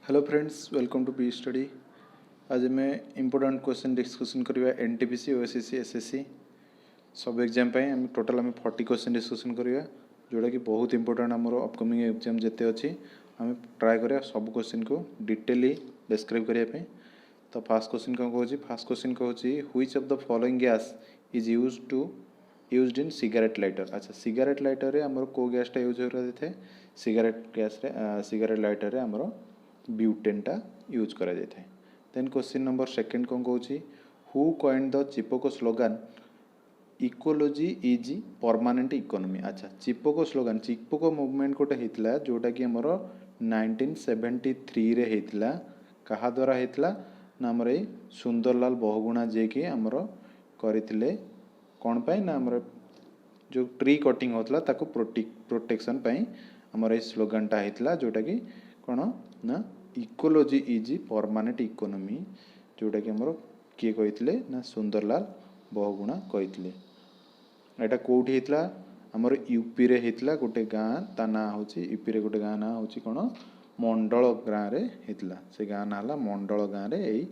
Hello friends, welcome to B study. आज मैं important question discussion करवा एनटीपीसी ओएसएससी एसएससी सब एग्जाम आम टोटाल आम 40 क्वेश्चन डिस्कशन करवा जोटा कि बहुत इंपोर्टेंट आमर अपकमिंग एग्जाम जिते अच्छी आम ट्राए करा सब क्वेश्चन को डिटेली डिस्क्राइब करने। तो फास्ट क्वेश्चन कौन कहूँ, फास्ट क्वेश्चन कहूँ which of the following gas is used in cigarette lighter. अच्छा, सिगारेट लाइटर रे आमर को गैसटा यूज होता है, सिगारेट गैस सिगारेट लाइटर रे आमर ब्यूटेनटा यूज करा जाए। देन क्वेश्चन नंबर सेकेंड कौन कहूँ, who coined the Chipko slogan ecology is permanent economy. अच्छा, चिपोको स्लोगान चिपोको मूवमेंट गोटे होता जोटा कि आमर 1973 रे होता। कहा द्वारा होता ना आमर ये सुंदरलाल बहुगुणा जे कि आमर करते कौन पाई ना आमर जो ट्री कटिंग होता ताको प्रोटेक्शन पाई आमर ये स्लोगानटा होता जोटा कि कौन ना इकोलोजी इज परमानेंट इकोनॉमी जोटा कि आमर किए कहते ना सुंदरलाल बहुगुणा कहते। एटा कौटी होता आमर यूपी रे होता गोटे गाँ ता ना हूँ यूपी रे गोटे गाँ ना हूँ कौन मंडल गाँव रे होता। से गाँ ना है मंडल गाँव रे यही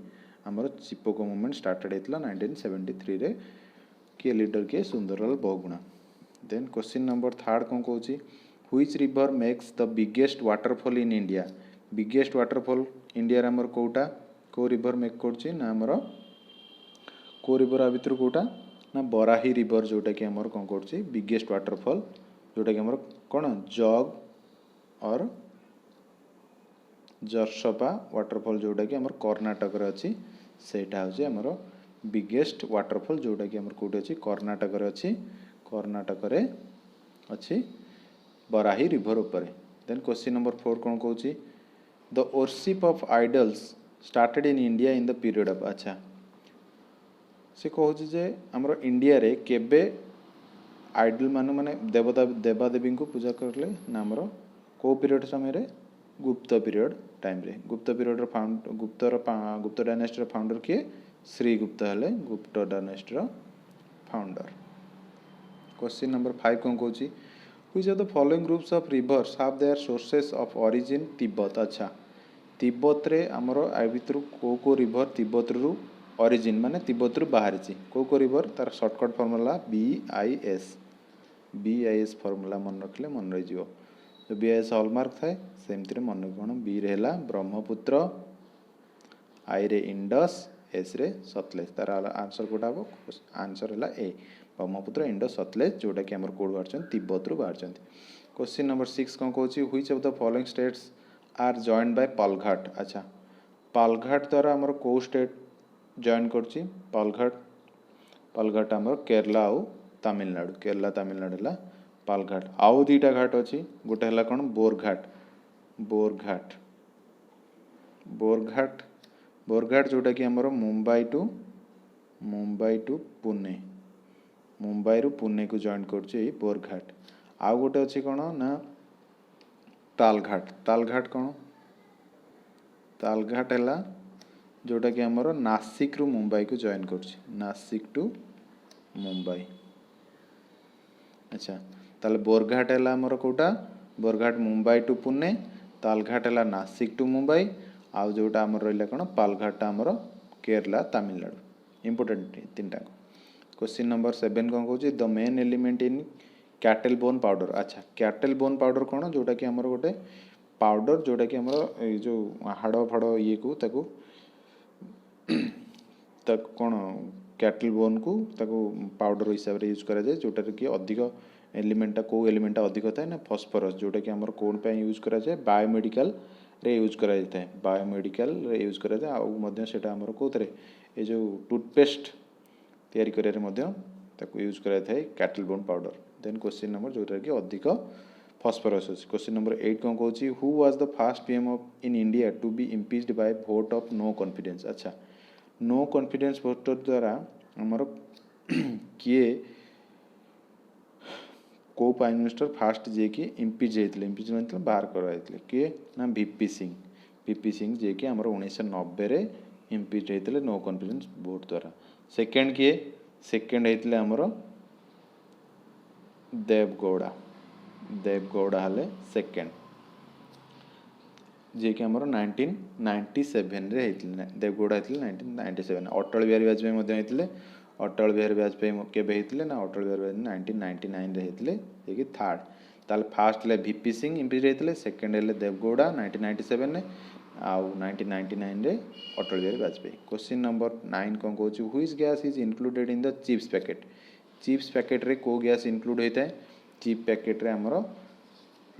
आमर चिपोको मूवमेंट स्टार्टेड होता 1973 रे। किए लीडर किए Sundarlal Bahuguna. Then question number third कौन कहूँ, which river makes the biggest waterfall in India. Biggest waterfall India आमर कौटा को रिवर मेक कर ना आमर को रिवर आ भितर कौटा ना बराही रिवर जोटा कि आमर कौन कर बिगेस्ट वाटरफॉल जोटा कि आमर कौन जग और जरसपा वाटरफॉल जोटा कि आमर कर्णाटक रे अच्छी सेटा हूँ आमर बिगेस्ट वाटरफॉल जोटा कि आमर कौटी अच्छी कर्णाटक रे अच्छी कर्णाटक रे अच्छी बराही रिवर ऊपर। देन क्वेश्चन नंबर 4 कौन कहूँ, the worship of idols started in India in the period of. अच्छा, से कहूँ जे आमर इंडिया रे केबे आइडल माने देवता देवादेवी को पूजा करले ना आमर को पीरियड समय गुप्त पीरियड टाइम रे। गुप्त पीरियड गुप्त डायनेस्टी फाउंडर किए श्रीगुप्त हेले गुप्त डायनेस्टी फाउंडर। क्वेश्चन नंबर 5 कौन कहूँ, which of the following groups of reverse have their sources of origin Tibet. अच्छा, तिब्बत रे आमर आ भितर को रिवर तिब्बत रु ओरिजिन माने तिब्बत रु बाहरी को रिवर तार सर्टकट फर्मूला BIS फर्मूला मन रखिले मन रही जो BIS हॉलमार्क थाए सेमती मन कौन बी रे ब्रह्मपुत्र, आई रे इंडस, एस रे सतलेज। तार आंसर कौटा हम आंसर है ए ब्रह्मपुत्र इंडस सतलेज जोटा कि आमर कौट बाहर तिब्बत रु बाहर। क्वेश्चन नंबर 6 कौन कहूँ, which of the following states are joined by Palghat. अच्छा, पालघाट द्वारा आमर को स्टेट जॉइन कर पालघाट आमर केरला आउ तमिलनाडु। केरला तमिलनाडु है पालघाट। आउ दुईटा घाट अच्छी गोटे है कौन बोरघाट बोरघाट बोरघाट बोरघाट जोटा कि आमर मुंबई टू पुणे मुंबई रु पुणे को जॉइन कर बोरघाट। आउ गोटे अच्छी कौन ना तालघाट। तालघाट कौन तालघाट है जोटा कि आमर नासिक रु मुंबई को जॉइन कर नासिक टू मुंबई। अच्छा, ताले बोरघाट है आमर कौटा बोरघाट मुंबई टू पुणे, तालघाट है नासिक टू मुंबई, आउ जोटा आमर रहा कौन पालघाट आमर केरला तमिलनाडु। इंपोर्टेंट तीन टाक। क्वेश्चन नंबर 7 कौन कहूँ, the main element in cattle bone powder. अच्छा, कैटल बोन पाउडर कौन जोटा कि आमर गोटे पाउडर जोटा कि आमर जो हाड़ फाड़ ये को ताकू कौन कैटल बोन को ताकू पाउडर हिसाब से यूज करा जाए जोटा कि अधिक एलिमेंटा को एलिमेंटा अधिक थाए ना फॉस्फरस जोटा कि आमर कौन पे यूज करा जाए बायोमेडिकल रे यूज करा जाए बायोमेडिकल रे यूज करा जाए आउ मध्य सेटा आमर कोथरे ए जो टूथपेस्ट तैयारी करिया मध्य ताकू यूज करा जाए cattle bone powder. Then question number जोटा कि अधिक फॉस्फरस अच्छे। क्वेश्चन नंबर 8 कौन कहूँ, who was the first PM of in India to be impeached by vote of no confidence. अच्छा, नो कॉन्फिडेंस वोट द्वारा आमर किए को प्राइम मिनिस्टर फास्ट जे कि इम्पीच होते इम्पीचमेंट बाहर कराइले किए ना VP सिंह जे कि आमर 1990 रे इम्पीच होते नो कॉन्फिडेंस वोट द्वारा। सेकेंड किए सेकेंड होते आमर देवगौड़ा हेले सेकेंड। जे कि हमर 1997 रे हेतिले देवगौड़ा हेतिले 1997 अटल बिहारी वाजपेयी मध्य हेतिले अटल बिहारी वाजपेयी केबे हेतिले ना अटल बिहारी वाजपेयी 1999 रे हेतिले जे कि थर्ड ताल फर्स्ट ले वीपी सिंह एमपी हेतिले सेकंड ले देवगौड़ा 1997 रे आउ 1999 रे अटल बिहारी वाजपेयी क्वेश्चन नंबर 9 कोन कहूची which gas is included in the chips packet रे को गैस इंक्लूड होता है चिप पैकेट रे हमरो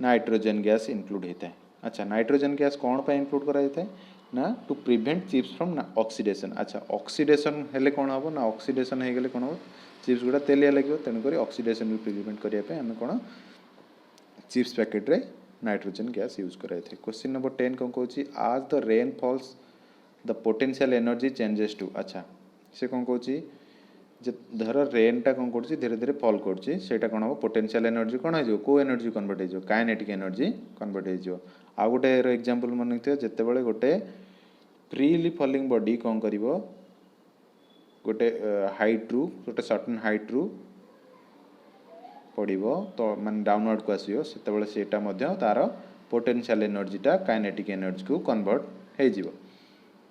नाइट्रोजन गैस इंक्लूड होता है अच्छा नाइट्रोजन गैस कौन पे इंक्लूड करा जाता है ना to prevent chips from oxidation अच्छा ऑक्सीडेशन हेले कौन हम ना ऑक्सीडेशन हो गले कौन हम चिप्स गुड़ा तेलिया लगे तेणुक ऑक्सीडेशन प्रिवेंट करने आम कौन चिप्स पैकेट रे नाइट्रोजन गैस यूज कराई थे क्वेश्चन नंबर 10 कौन कहूँ as the rain falls the potential energy changes to अच्छा से कौन कहूँ धर रेनटा कौन कर धीरे धीरे फल करटा कौन हम पोटेंशियल एनर्जी कौन हो को एनर्जी कन्वर्ट हो काइनेटिक एनर्जी कन्वर्ट हो आउ गोटे एग्जांपल मन जिते बड़े गोटे फ्रीली फॉलिंग बॉडी कौन कर गोटे हाइट रु गोटे सर्टेन हाइट रु पड़ो तो मान डाउनवर्ड को आसो से तार पोटेंशियल एनर्जीटा काइनेटिक एनर्जी को कन्वर्ट हो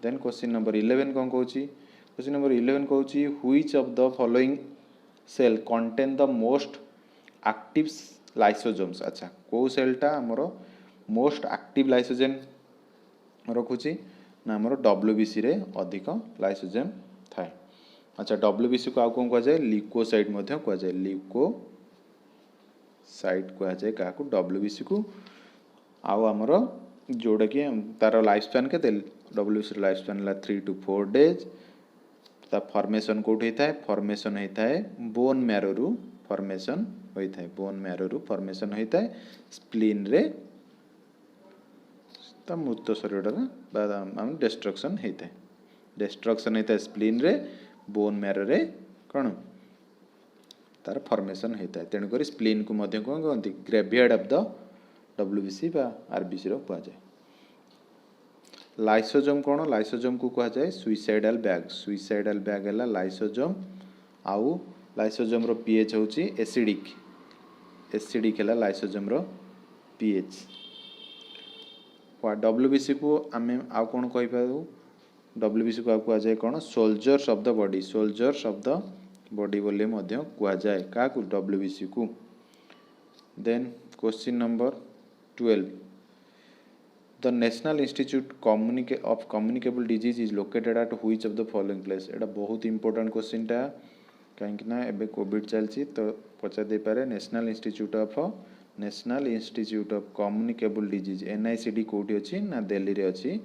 देन क्वेश्चन नंबर 11 कौन कहूँ क्वेश्चन नंबर 11 कहूँ which of the following cell contain the most active lysosomes अच्छा को सेलटा आमर मोस्ट एक्टिव लाइसोजेम रखुची ना आमर डब्ल्यूबीसी रे अधिक लाइसोजेम थाए अच्छा डब्ल्यूबीसी को आउ कौन कह जाए ल्यूकोसाइट मध्य कह जाए ल्यूकोसाइट कह जाए क्या डब्ल्यूबीसी को आउ आमर जोड़ा कि तार लाइफ स्पैन के डब्ल्यूबीसी लाइफ स्पैन है 3 to 4 days ता फॉर्मेशन कोट होता है फॉर्मेशन होता है बोन मैरो रु फॉर्मेशन होता है बोन मैरो रु फॉर्मेशन होता है स्प्लीन रे ता मृत शरीर आम डिस्ट्रक्शन होता है डिस्ट्रक्शन होता है स्प्लीन रे बोन मैरो रे कौन तार फॉर्मेशन होता है तेणुक स्प्लीन को मध्य कौन कहते ग्रेवयार्ड ऑफ द डब्ल्यूबीसी बा आरबीसी रो कह जाए लाइसोजोम कौन लाइसोजोम को कह जाए सुइसाइडल बैग है लाइसोजोम आउ लाइसोजोम रो पीएच होची एसिडिक है लाइसोजोम रो पीएच डब्ल्यूबीसी को आम आउ कौन कहि पाऊ डब्ल्यूबीसी को कह जाए कौन सोल्जर्स ऑफ द बॉडी बोले मध्य कह जाए क्या डब्ल्यूबीसी को then question number 12 the national institute of communicable disease is located at which of the following place एटा बहुत इंपोर्टेंट क्वेश्चन टा कहीं ना एबे कोविड चलची तो पचा दे पारे national institute of communicable disease NICD कोठी अछि ना दिल्ली रे अछि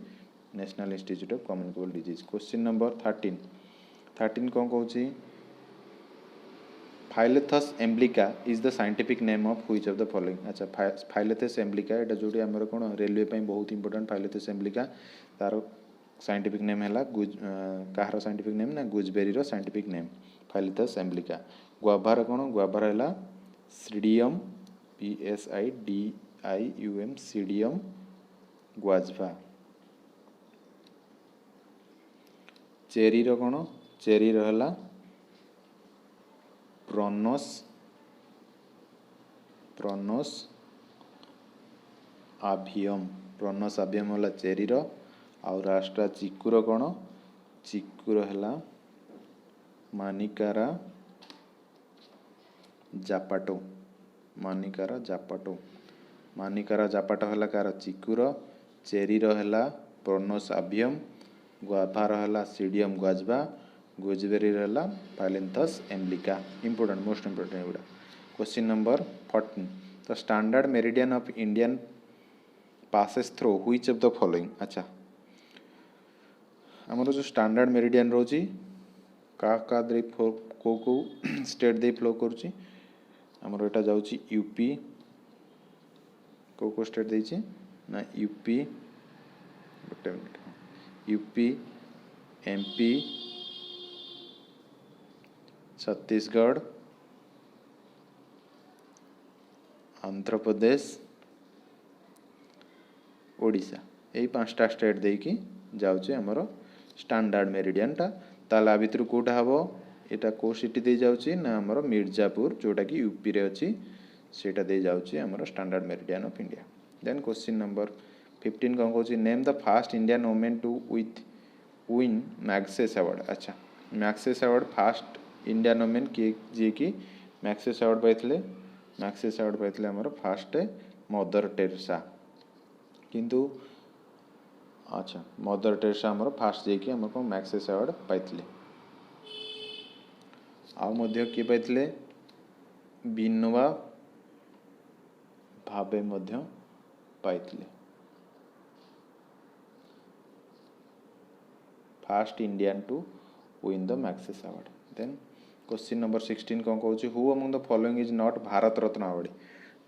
national institute of communicable disease question number 13 कौन कहूँ Phyllanthus emblica is the scientific name of which of the following अच्छा फाइलेथस एम्ब्लिका एटा जोड़ी हमर कोन रेलवे पे बहुत इंपोर्टेंट फाइलेथस एम्ब्लिका तार साइंटिफिक नेम है कहार साइंटिफिक नेम ना गुजबेरी रो साइंटिफिक नेम फाइलेथस एम्ब्लिका ग्वाभार कोन ग्वाभार है सीडियम PSIDIUM सीडियम ग्वाजभा चेरी रो कोन चेरी रहला प्रोनोस आभियम होला चेरी रो आउ राष्ट्रा चिकुर कोन चिकुर है मानिकारा जापाटो है कार चिकुर चेरी रो है प्रोनोस आभियम ग्वाभार है सीडियम ग्वाजभा गुजबेरी रहला Phyllanthus emblica important most important एगुड़ा question number 14 the standard meridian of Indian passes through which of the following अच्छा हमर जो स्टैंडर्ड मेरिडियन रोची का को स्टेट दे फ्लो करूची हमर एटा जाउची यूपी को स्टेट देछि ना यूपी गोटे minute UP MP Chhattisgarh Andhra Pradesh Odisha यही 5टा स्टेट देकी जाउचे हमर स्टैंडर्ड मेरिडियन टा ताला भितर कोटा हबो एटा को सिटी दे जाउची ना हमर मिर्जापुर जोटा कि यूपी रे अछि सेटा दे जाउची हमर standard meridian of India then question number 15 कौन कौन name the first Indian women to win Magsaysay award. अच्छा Magsaysay award first Indian women किए जी की मैग्सेस अवार्ड पाइथिले मैग्सेस अवार्ड पाइथिले हमर फास्ट मदर टेरेसा किंतु अच्छा मदर टेरेसा हमर फास्ट जे कि हमर को मैग्सेस अवार्ड पाइथिले। आ मध्य किए पाइथिले विनोबा भावे मध्य पाइथिले first Indian to win the Magsaysay award. Then question number 16 कौन कहूँ who among the following is not Bharat Ratna award.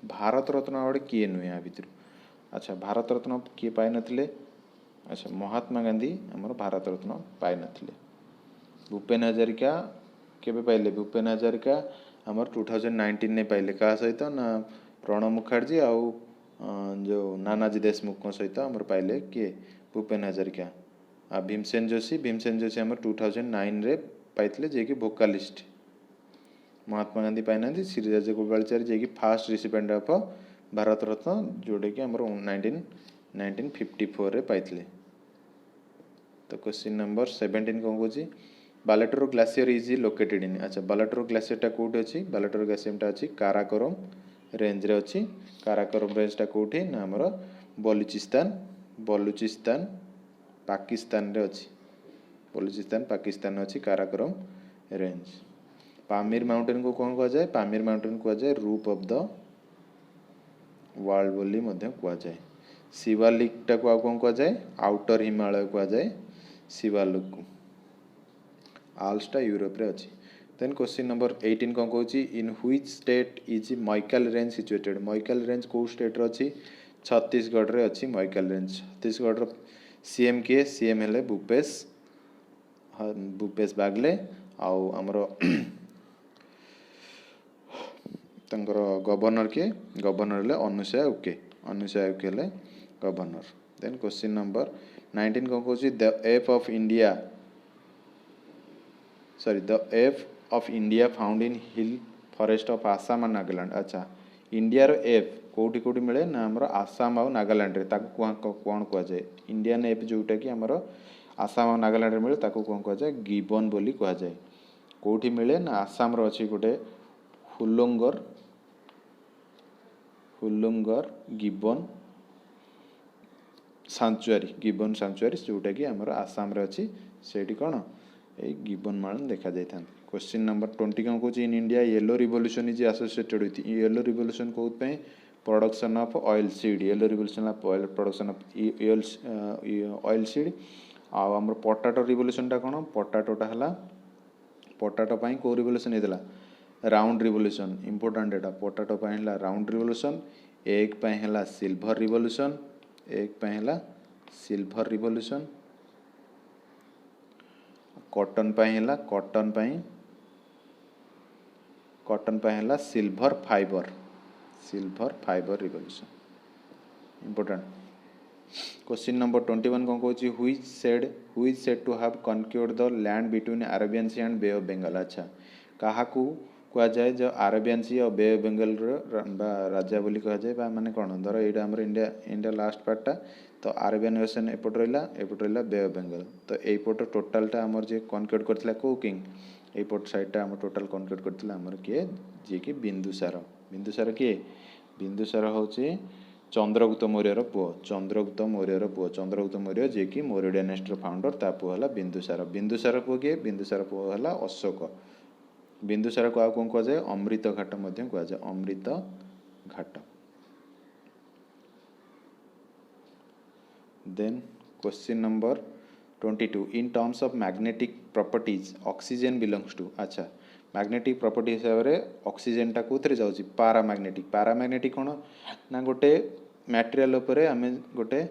Bharat Ratna award किए नुहे या भितर। अच्छा भारत रत्न किए पाई नथिले। अच्छा महात्मा गांधी हमर भारत रत्न पाई नथिले। भूपेन हजारिका केबे पाइले भूपेन हजारिका हमर 2019 ने पाइले का सहित ना प्रणब मुखर्जी आउ जो नानाजी देशमुख सहित हमर पाइले किए भूपेन हजारिका। आ भीमसेन जोशी हमर 2009 रे पाइथिले जे कि वोकालिस्ट। महात्मा गांधी पाई ना श्री राजगोपालाचारी जे कि fast recipient of Bharat Ratna जोड़े कि हमर 1954 रे पाइथिले। तो क्वेश्चन नंबर 17 कौन कहूँ बालाटोर ग्लेशियर इज लोकेटेड इन। अच्छा बालाटोर ग्लेशियर टा कोठी अछि बालाटोर ग्लेशियर टा अछि काराकोरम रेंज रे अछि। काराकोरम रेंज टा कोठी ना हमर बलूचिस्तान पाकिस्तान रे अछि। बलूचिस्तान पाकिस्तान अछि काराकोरम रेंज। पामीर माउंटेन को कौन कहा जाए पामीर माउंटेन कहा जाए रूप ऑफ द वर्ल्ड बोली मध्य कहा जाए। शिवालिक टा को कौन कहा जाए आउटर हिमालय कहा जाए शिवालिक को। आल्सटा यूरोप रे अछि। देन क्वेश्चन नंबर 18 कौन कहूँ in which state is Maikal range situated. Maikal range को स्टेट रे अछि छत्तीसगढ़ रे अछि मैकल रेंज। छत्तीसगढ़ रो सीएम किए सीएम हेले भूपेश बागले आउ हमरो तंकर गवर्नर के गवर्नर ले अनुसया उके ले गवर्नर। देन क्वेश्चन नंबर 19 कौन कहूँ the F of India found in hill forest of Assam और नागालैंड। अच्छा इंडिया रो एफ कोठी कोठी मिले ना हमर आसाम और नागालैंड रे ताको कोन कह जाए इंडियन एफ जोटा कि हमर आसाम और नागालैंड रे मिले ताको कोन कह जाए गिबन बोली कह जाए। कोठी मिले ना आसाम रो अछि गोटे हुलुंगर गिबन सांचुआरी जोटा कि हमर आसाम रे अछि सेठी कोन ए गिबन मालन देखा जाय था। क्वेश्चन नंबर 20 कौन कहूँ in India yellow revolution is associated with. Yellow revolution को production of oil seed yellow revolution of oil production of oil seed. आ हमर पोटैटो रिवोल्यूशन टा कोन पोटैटोटा हला पोटैटो पाई को रिवोल्यूशन हेतला राउंड रिवोल्यूशन इंपोर्टेंट एटा पोटैटो पाई हला round revolution. Egg पाई हला silver revolution cotton पाई हला silver fibre revolution important. Question number 21 कौन कहूँ which said to have conquered the land between Arabian sea and bay of Bengal. अच्छा कहा कह जाए जो अरेबियन सी और बे ऑफ बंगाल राजा बोली कह जाए माने कौन धर ये हमर इंडिया लास्ट पार्टा तो अरेबियन ओशन एपट रहा बे ऑफ बंगाल। तो एपट टोटालटा हमर जे कनक्यूर्ड करथिला को किंग एपट साइडटा हमर टोटाल कनक्यूर्ड करथिला हमर किए जे कि बिंदुसार किए बिंदुसार होचे चंद्रगुप्त मौर्यर पुओ चंद्रगुप्त मौर्य जे कि मौर्य डायनेस्टी फाउंडर ता पुओ हला बिंदुसार पुओ किए बिंदुसार पुओ हला अशोक। बिंदुसार को कौन कह जाए अमृत घाट मध्य कह जाए अमृत घाट। Then question number 22 in terms of magnetic properties oxygen belongs to. अच्छा मैग्नेटिक प्रॉपर्टी हिसाब से ऑक्सीजन टा कोथरे जाउची पैरामैग्नेटिक कोन ना गोटे मटेरियल उपरे आमे गोटे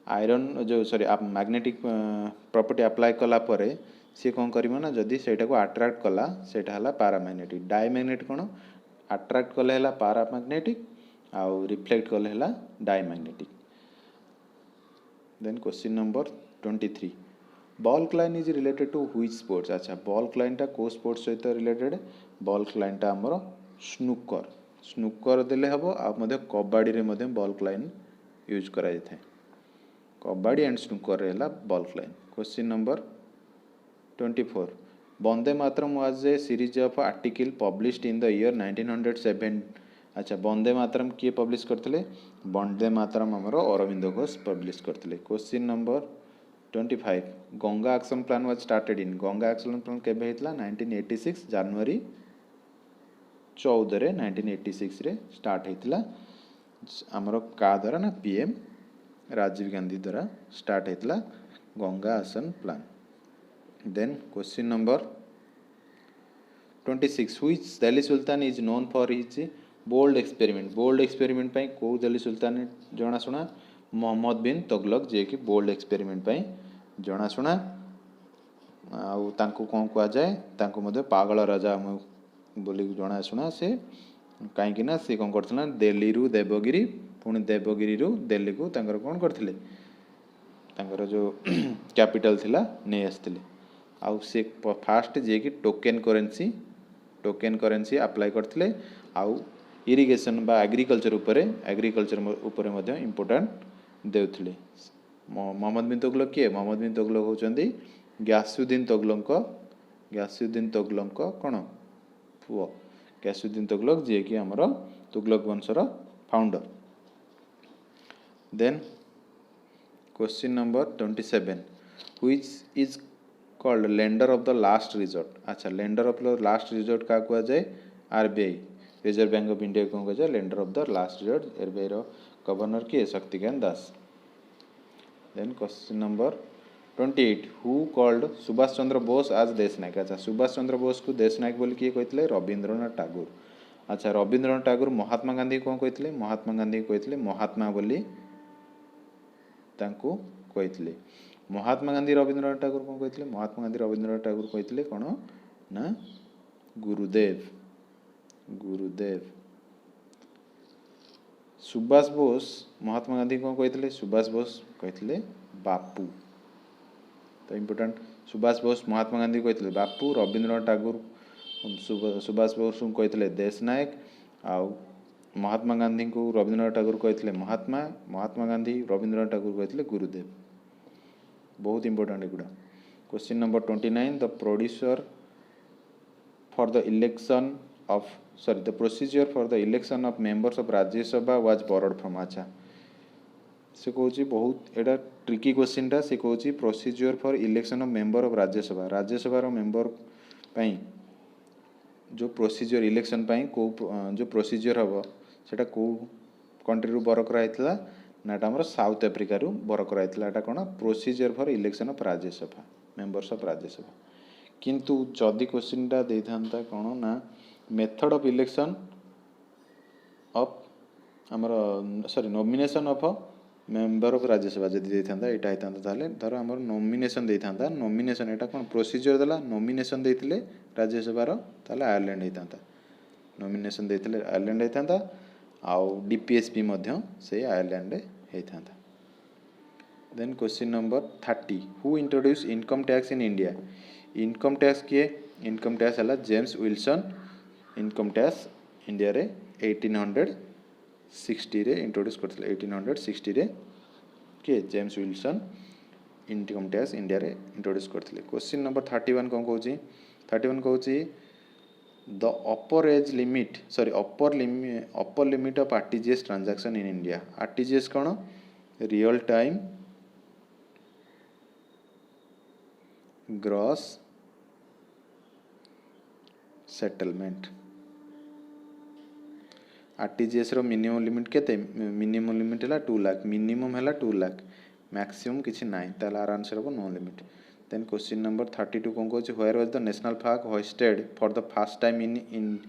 आयरन जो सॉरी मैग्नेटिक प्रॉपर्टी अप्लाई कला परे सी कौन करिवो ना जदि सेटा को अट्रैक्ट कला सेटा हला पैरामैग्नेटिक। डायमैग्नेटिक कोन अट्रैक्ट कले हला पैरामैग्नेटिक आउ रिफ्लेक्ट कले हला diamagnetic. Then question number 23 baulk line is related to which sports. अच्छा बल्क लाइन टा को स्पोर्ट्स सहित रिलेटेड बल्क लाइन टा हमर स्नूकर देले हबो आ मध्य कबड्डी रे मध्य बल्क लाइन यूज करा जाय थाए। कबाड़ी एंड स्नूकर है ball फ्लाइन। Question number 24 Vande Mataram was a series of article published in the year 1907। अच्छा वंदे मातरम किए पब्लिश करते? वंदे मातरम आमर अरविंद घोष पब्लिश करते। Question number 25 Ganga action plan was started in. Ganga action plan केबे हेतला? 1986 जनवरी 14 रे 1986 रे स्टार्ट हेतला। आमर का द्वारा ना पीएम राजीव गांधी द्वारा स्टार्ट हेतला Ganga action plan. Then question number 26 which Delhi सुल्तान is known for his bold experiment. Bold experiment पाई को दिल्ली सुल्तान जनाशुना? मोहम्मद बिन तुगलक जे कि बोल्ड एक्सपेरिमेंट पाई जनाशुना। आउ तांको कौन कहा जाए? तांको मध्य पागल राजा बोली जनाशुना। से कहीं ना सी कौन करथिला? दिल्ली रु देवगिरी पुणी देवगिरी रु दिल्ली को तांकर कौन करथिले? तांकर जो कैपिटल थिला नहीं आसथिले। आउ से फास्ट जे कि टोकेन करेंसी अप्लाई करथिले। आउ इरिगेशन बा एग्रीकल्चर उपरे मध्य इंपोर्टेंट देउथिले। मोहम्मद बिन तुगलक किए? मोहम्मद बिन तुगलक होचंदी गयासुद्दीन तुगलक कौन पुओ। गयासुद्दीन तुगलक जे कि हमर तुगलक वंशर founder. Then question number 27 which is called lender of the last resort. अच्छा lender of the last resort क्या कहा जाए? RBI reserve bank of India कौन कहा जाए? Lender of the last resort. RBI रो गवर्नर किए? Shaktikanta Das. Then question number 28 who called Subhash Chandra Bose आज देश नायक। अच्छा सुभाष चंद्र बोस को देश नायक बोली किए कहते? रविंद्रनाथ टागोर। अच्छा रविंद्रनाथ टागोर महात्मा गांधी कौन कहते? महात्मा गांधी कहते महात्मा बोली तांको कहते। महात्मा गांधी रविंद्रनाथ टागोर कौन कहते? महात्मा गांधी रविंद्रनाथ टागोर कहते कौन ना गुरुदेव। सुभाष बोस महात्मा गांधी कौन कहते? सुभाष बोस कहते बापू। तो इम्पोर्टेंट सुभाष बोस महात्मा गांधी कहते बापू। रविंद्रनाथ टागोर सुभाष बोस कहते देश नायक। आउ महात्मा गांधी को रविंद्रनाथ टागोर कहते महात्मा गांधी रविंद्रनाथ टागोर कहते गुरुदेव। बहुत इंपोर्टेंट एगुड़ा। Question number 29 the producer for the election of the procedure for the election of members of Rajya Sabha was borrowed from. अच्छा से कहूँ बहुत एटा ट्रिकी क्वेश्चन टा। से कहूँ procedure for election of member of Rajya Sabha member पाई जो प्रोसीजर इलेक्शन पाई को जो प्रोसीजर हम सेटा को कंट्री रु बर कराइतला ना एटा हमर साउथ अफ्रीका रु बर कराइतला। एटा कोन procedure for election of Rajya Sabha members of Rajya Sabha. किंतु जदि क्वेश्चन टा दे थांता कोन ना मेथड ऑफ इलेक्शन ऑफ हमर nomination of member of Rajya Sabha जदि दे थांता एटा हेतांता ताले धर हमर नॉमिनेशन दे थांता। नॉमिनेशन एटा कोन प्रोसीजर देला नॉमिनेशन देथिले राज्यसभा रो ताले आयरलैंड हेतांता। नॉमिनेशन देथिले आयरलैंड हेतांता। आउ डीपीएसपी मध्य से आयरलैंड हेतांता। Then question number 30 who introduce income tax in India. Income tax किए? इनकम टैक्स है James Wilson. Income tax India रे 1860 रे इंट्रोड्यूस करथिले। 1860 रे के James Wilson income tax India रे इंट्रोड्यूस करथिले। क्वेश्चन नंबर 31 कौन कहूँ? 31 कहूँ the upper as limit upper limit of RTGS transaction in India. RTGS कौन? Real time gross settlement. RTGS रो मिनिमम लिमिट केते? मिनिमम लिमिट है 2 लाख। मिनिमम है 2 लाख मैक्सिमम किसी नाई ताला आंसर हो no limit. Then question number 32 कौन कहूँ where was the national flag hosted for the first time in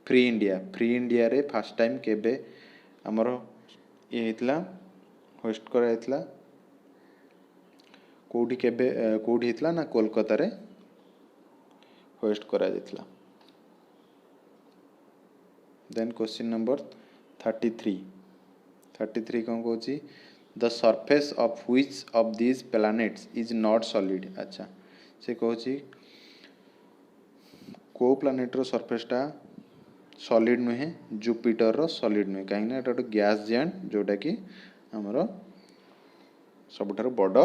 free India. Free India रे फर्स्ट टाइम केबे हमर ये हेतला होस्ट करा हेतला कोठी केबे कोठी हेतला ना कोलकाता रे होस्ट करा हेतला। देन क्वेश्चन नंबर 33 कौन कहूँ the surface of which of this planets is not solid. अच्छा से कहूँ को प्लैनेट रो सरफेसटा सॉलिड नुहे जुपिटर रो सॉलिड नुहे कहीं एटा गैस जेंट जोटा कि हमरो सबुठारु बड़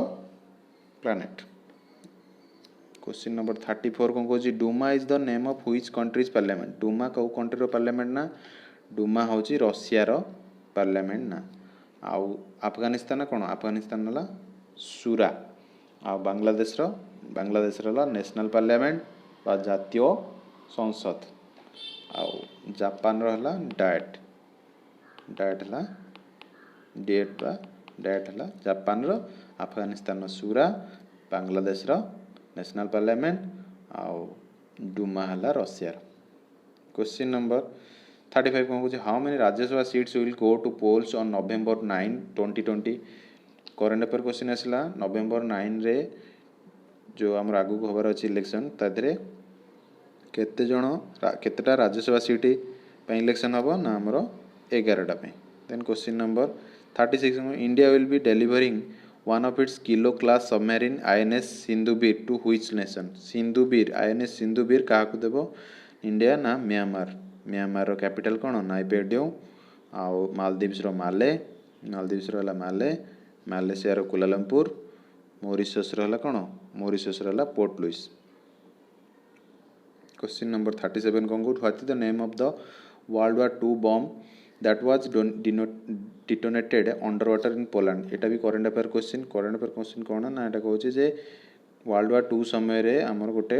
प्लानेट। क्वेश्चन नंबर 34 कौन कौन Duma is the name of which country's parliament. Duma कौ कंट्री पार्लियामेंट ना डूमा हूँ रशिया पार्लियामेंट ना। आउ अफगानिस्तान कौन अफगानिस्तान है सूरा। आ बांग्लादेश नेशनल पार्लियामेंट बा जातीय संसद। आउ जापान है डाएट डाएट है डेट बा डाएट है जापान रो। अफगानिस्तान सूरा बांग्लादेश नेशनल पार्लियामेंट आउ डूमा है रशिया। क्वेश्चन नंबर 35 कौन कौन how many Rajya Sabha seats will go to polls on November 9 2020। Current affair question आसला नवेम्बर 9 रे जो आम आगू हबार अच्छी इलेक्शन तादे केतेटा राज्यसभा सीट इलेक्शन हम ना आमर 11टा। Then question number 36 India will be delivering one of its kilo class submarine INS Sindhuvir to which nation. Sindhuvir INS Sindhuvir क्या देव इंडिया ना म्यांमार। म्यांमार कैपिटल कौन नाइपेडो। आउ Maldives Male Malaysia Kuala Lumpur Mauritius कौन Mauritius Port Louis. Question number 37 कौन what is the name of the world war 2 bomb that was detonated under water in Poland. एटा भी current affair question कौन ना एटा कहूँ जे world war 2 समय रे आमर गोटे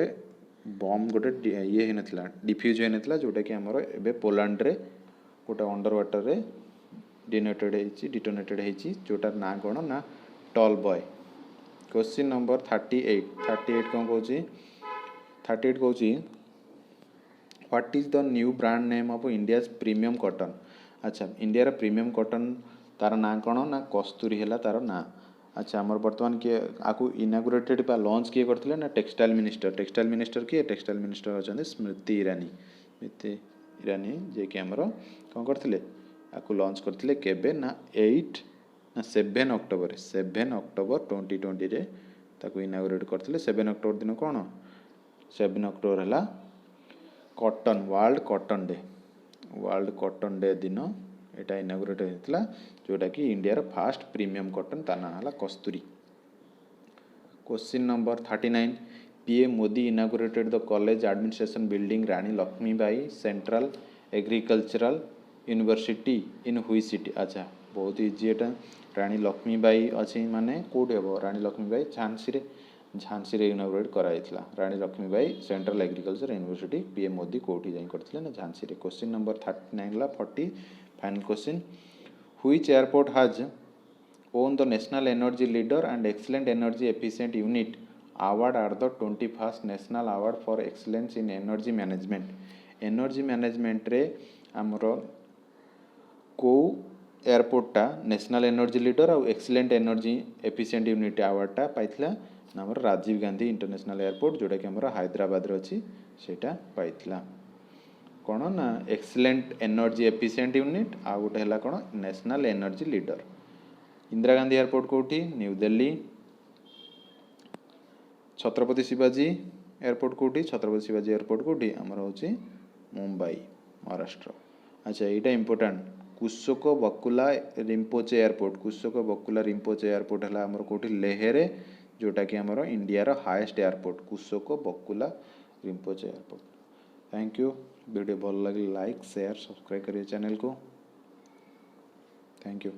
बॉम्ब गोटे ये होता डिफ्यूज होता जोटा कि आमर एबे पोलैंड रे गोटे अंडर वाटर रे डिटोनेटेड होती जोटार ना कौन ना टॉल बॉय। क्वेश्चन नंबर 38 कौन कहूँ 38 कहूँ what is the new brand name of India's premium cotton. अच्छा इंडिया प्रीमियम कॉटन तार ना कौन ना कस्तूरी है तार ना। अच्छा आमर बर्तमान किए आपको इनागुरेटेड बा लॉन्च किए करते ना टेक्सटाइल मिनिस्टर किए टेक्सटाइल मिनिस्टर अच्छा स्मृति ईरानी जे कि आमर कौन करते आपको लॉन्च करते केबे ना 7 अक्टोबर 2020 रे ताको इनागुरेट करते। 7 अक्टोबर दिन कौन 7 अक्टोबर है कॉटन वर्ल्ड कॉटन डे दिन यहाँ इनागुरेट होता जोटा कि इंडिया फास्ट प्रीमियम कॉटन ता ना है Kasturi. Question number 39 PM Modi inaugurated the college administration building Rani Lakshmibai central agricultural university in which city. अच्छा बहुत इजी एटा रानी लक्ष्मीबाई अच्छी माने कौटे हम रानी लक्ष्मीबाई झांसी रे इनागुरेट कराइला Rani Lakshmibai central agriculture university PM Modi कौटी जाई करथिले ना झांसी रे। क्वेश्चन नंबर 39 ला 40 final question which airport has won the National Energy Leader and Excellent Energy Efficient Unit award at the 21st National Award for Excellence in Energy Management। Energy management रे आमर को एयरपोर्टा नेशनल एनर्जी लीडर और excellent energy efficient unit अवार्डटा पाइथिला नामर Rajiv Gandhi international airport जोटा कि आमर हैदराबाद रे अछि सेटा पाइथिला कौन ना एक्सीलेंट एनर्जी एफिशिएंट यूनिट आ गोटे हला कौन national energy leader. Indira Gandhi airport कौटी न्यू दिल्ली। छत्रपति शिवाजी एयरपोर्ट कौटी छत्रपति शिवाजी एयरपोर्ट कौटी आमर होची मुंबई महाराष्ट्र। अच्छा यहाँ इंपोर्टाट कुशोक बकुला रिम्पोचे एयरपोर्ट है आमर कौटी लेहरे जोटा कि आमर India highest airport Kushok Bakula Rimpoche airport. Thank you video भल लगे लाइक शेयर सब्सक्राइब करिए चैनल को। Thank you.